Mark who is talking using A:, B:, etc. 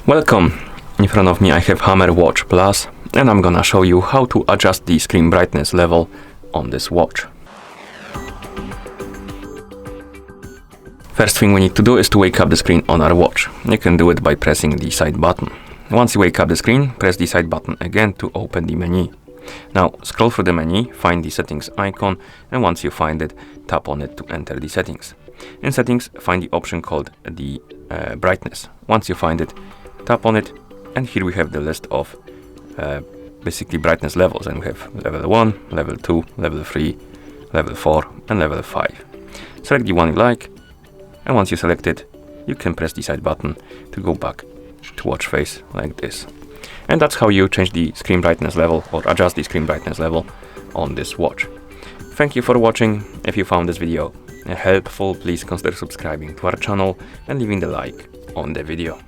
A: Welcome! In front of me I have Hammer Watch Plus and I'm gonna show you how to adjust the screen brightness level on this watch. First thing we need to do is to wake up the screen on our watch. You can do it by pressing the side button. Once you wake up the screen, press the side button again to open the menu. Now scroll through the menu, find the settings icon, and once you find it, tap on it to enter the settings. In settings, find the option called the brightness. Once you find it, tap on it, and here we have the list of basically brightness levels, and we have level 1, level 2, level 3, level 4 and level 5. Select the one you like, and once you select it, you can press the side button to go back to watch face like this. And that's how you change the screen brightness level or adjust the screen brightness level on this watch. Thank you for watching. If you found this video helpful, please consider subscribing to our channel and leaving the like on the video.